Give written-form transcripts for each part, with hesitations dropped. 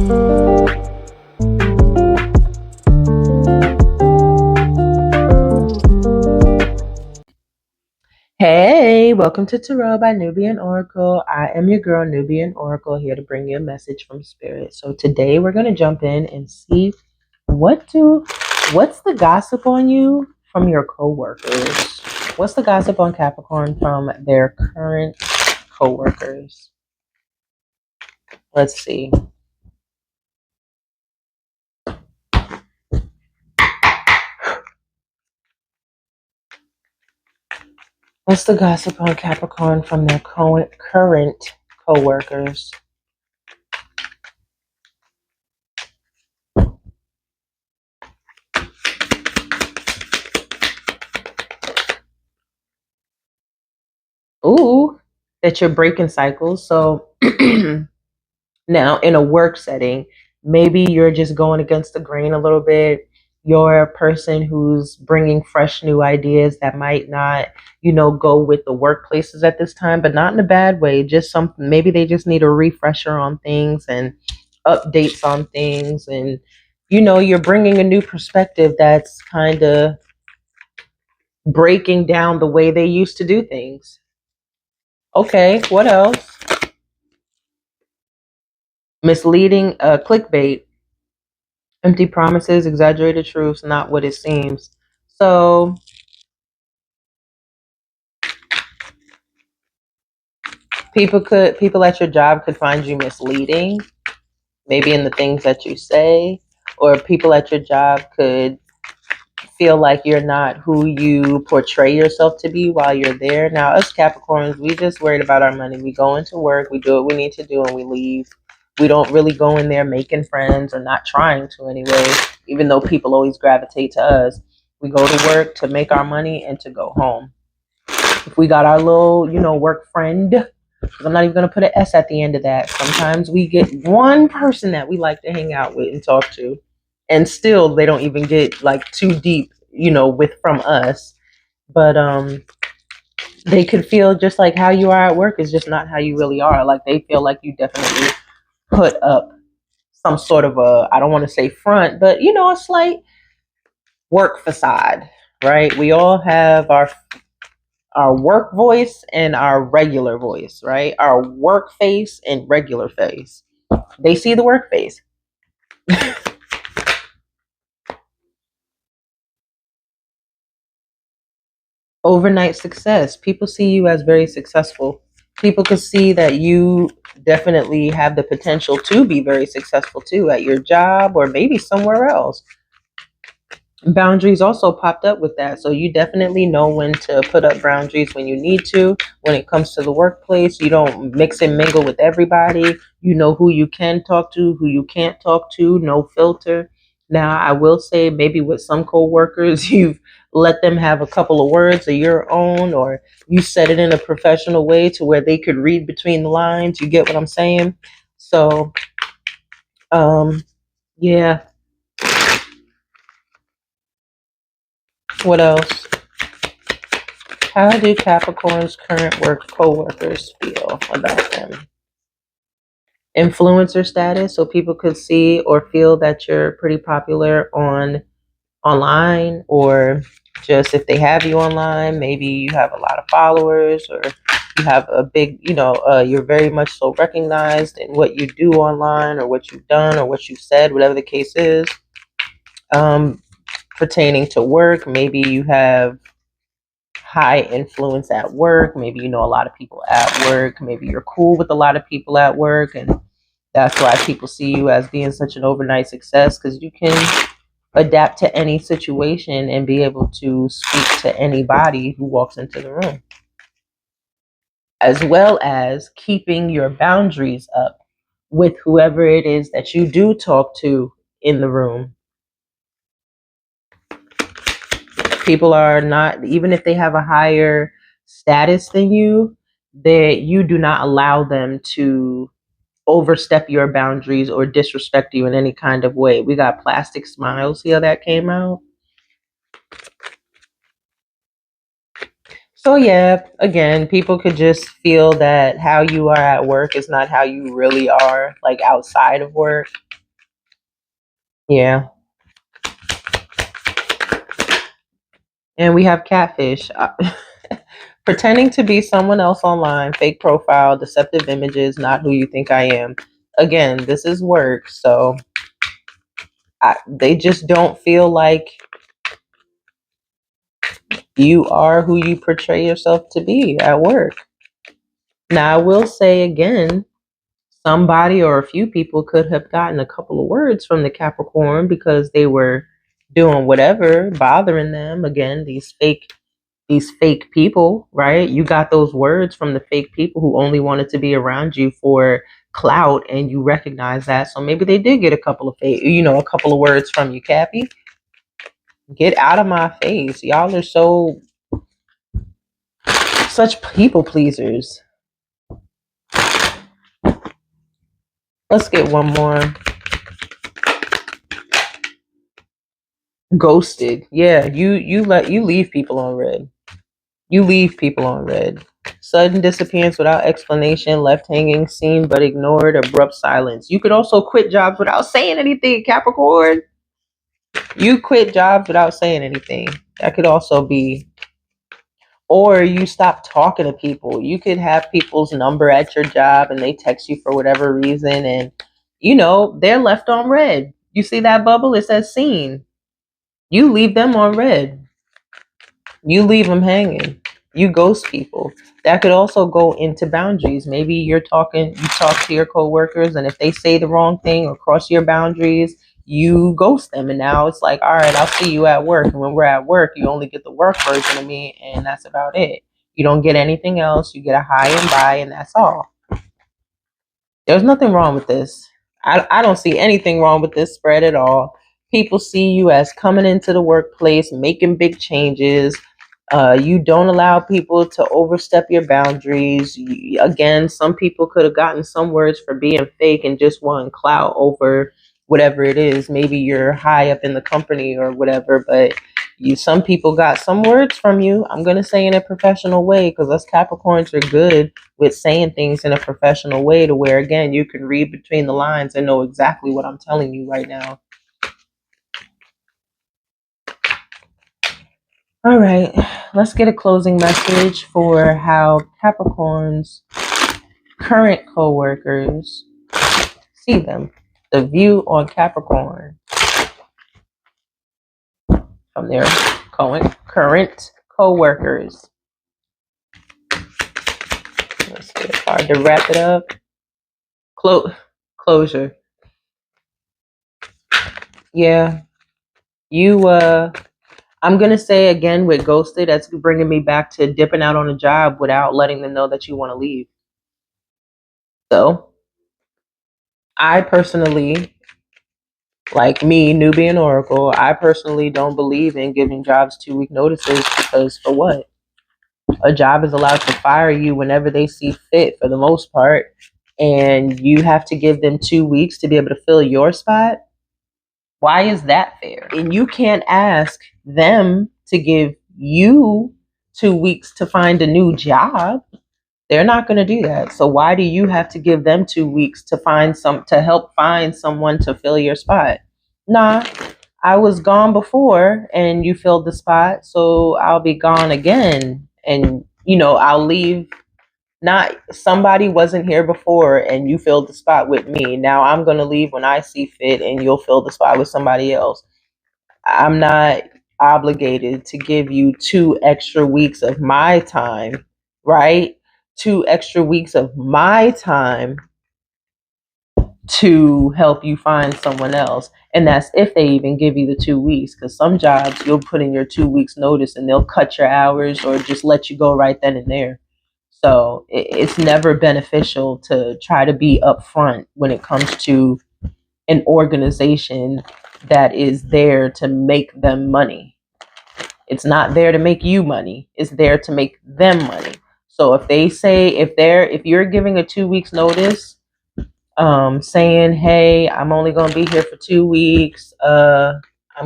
Hey, welcome to Tarot by Nubian Oracle. I am your girl, Nubian Oracle, here to bring you a message from Spirit. So today we're going to jump in and see what's the gossip on you from your coworkers? What's the gossip on Capricorn from their current coworkers? Let's see. What's the gossip on Capricorn from their current coworkers? Ooh, that you're breaking cycles. So now in a work setting, maybe you're just going against the grain a little bit. You're a person who's bringing fresh new ideas that might not, go with the workplaces at this time, but not in a bad way. Just something, maybe they just need a refresher on things and updates on things. And, you're bringing a new perspective that's kind of breaking down the way they used to do things. Okay, what else? Misleading, clickbait, empty promises, exaggerated truths, not what it seems. So people at your job could find you misleading, maybe in the things that you say, or people at your job could feel like you're not who you portray yourself to be while you're there. Now, us Capricorns, we just worried about our money. We go into work, we do what we need to do, and we leave. We don't really go in there making friends, or not trying to anyway, even though people always gravitate to us. We go to work to make our money and to go home. If we got our little, work friend, I'm not even going to put an S at the end of that. Sometimes we get one person that we like to hang out with and talk to, and still they don't even get like too deep, with from us. But they could feel just like how you are at work is just not how you really are. Like they feel like you definitely put up some sort of a, I don't want to say front, but a slight work facade, right? We all have our work voice and our regular voice, right? Our work face and regular face. They see the work face. Overnight success. People see you as very successful. People can see that you definitely have the potential to be very successful too at your job or maybe somewhere else. Boundaries also popped up with that. So you definitely know when to put up boundaries when you need to. When it comes to the workplace, you don't mix and mingle with everybody. You know who you can talk to, who you can't talk to, no filter. Now, I will say maybe with some coworkers, you've let them have a couple of words of your own, or you said it in a professional way to where they could read between the lines. You get what I'm saying? So, yeah. What else? How do Capricorn's current work coworkers feel about them? Influencer status, so people could see or feel that you're pretty popular online, or just if they have you online, maybe you have a lot of followers, or you have a big, you're very much so recognized in what you do online, or what you've done, or what you've said, whatever the case is. Pertaining to work, maybe you have high influence at work. Maybe you know a lot of people at work. Maybe you're cool with a lot of people at work, and that's why people see you as being such an overnight success, because you can adapt to any situation and be able to speak to anybody who walks into the room, as well as keeping your boundaries up with whoever it is that you do talk to in the room. People are not, even if they have a higher status than you, that you do not allow them to overstep your boundaries or disrespect you in any kind of way. We got plastic smiles here that came out. So yeah, again, people could just feel that how you are at work is not how you really are, like outside of work. Yeah. And we have catfish. Pretending to be someone else online, fake profile, deceptive images, not who you think I am. Again, this is work, so they just don't feel like you are who you portray yourself to be at work. Now, I will say again, somebody or a few people could have gotten a couple of words from the Capricorn because they were doing whatever bothering them. Again, these fake people, right? You got those words from the fake people who only wanted to be around you for clout, and you recognize that. So maybe they did get a couple of a couple of words from you, Cappy. Get out of my face. Y'all are such people pleasers. Let's get one more. Ghosted. Yeah, you leave people on red. You leave people on red. Sudden disappearance without explanation, left hanging, seen but ignored, abrupt silence. You could also quit jobs without saying anything, Capricorn. You quit jobs without saying anything. That could also be, or you stop talking to people. You could have people's number at your job and they text you for whatever reason, and they're left on red. You see that bubble? It says seen. You leave them on red. You leave them hanging. You ghost people. That could also go into boundaries. Maybe you talk to your coworkers, and if they say the wrong thing or cross your boundaries, you ghost them. And now it's like, all right, I'll see you at work. And when we're at work, you only get the work version of me, and that's about it. You don't get anything else. You get a hi and bye, and that's all. There's nothing wrong with this. I don't see anything wrong with this spread at all. People see you as coming into the workplace, making big changes. You don't allow people to overstep your boundaries. Again, some people could have gotten some words for being fake and just wanting clout over whatever it is. Maybe you're high up in the company or whatever, but some people got some words from you. I'm going to say in a professional way, because us Capricorns are good with saying things in a professional way to where, again, you can read between the lines and know exactly what I'm telling you right now. All right, let's get a closing message for how Capricorn's current co-workers see them. The view on Capricorn from their current co-workers. Let's see, it's hard to wrap it up. Closure. Yeah, you I'm gonna say again with ghosted, that's bringing me back to dipping out on a job without letting them know that you want to leave. So I personally, like me, Nubian Oracle, I personally don't believe in giving jobs 2-week notices, because for what? A job is allowed to fire you whenever they see fit for the most part, and you have to give them 2 weeks to be able to fill your spot. Why is that fair? And you can't ask them to give you 2 weeks to find a new job. They're not going to do that. So why do you have to give them 2 weeks to help find someone to fill your spot? Nah, I was gone before and you filled the spot, so I'll be gone again. And I'll leave. Not somebody wasn't here before and you filled the spot with me. Now I'm going to leave when I see fit and you'll fill the spot with somebody else. I'm not obligated to give you 2 extra weeks of my time, right? 2 extra weeks of my time to help you find someone else. And that's if they even give you the 2 weeks, because some jobs you'll put in your 2 weeks notice and they'll cut your hours or just let you go right then and there. So it's never beneficial to try to be upfront when it comes to an organization that is there to make them money. It's not there to make you money. It's there to make them money. So if they say, if you're giving a 2 weeks notice, saying, hey, I'm only going to be here for 2 weeks, I'm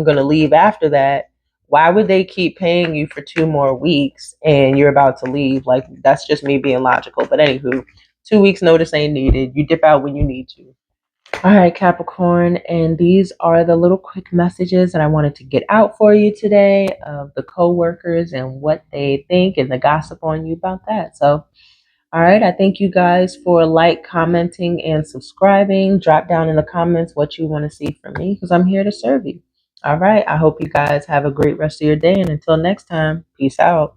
going to leave after that, why would they keep paying you for 2 more weeks and you're about to leave? Like, that's just me being logical. But anywho, 2 weeks notice ain't needed. You dip out when you need to. All right, Capricorn, and these are the little quick messages that I wanted to get out for you today of the coworkers and what they think and the gossip on you about that. So, all right, I thank you guys for commenting, and subscribing. Drop down in the comments what you want to see from me because I'm here to serve you. All right, I hope you guys have a great rest of your day, and until next time, peace out.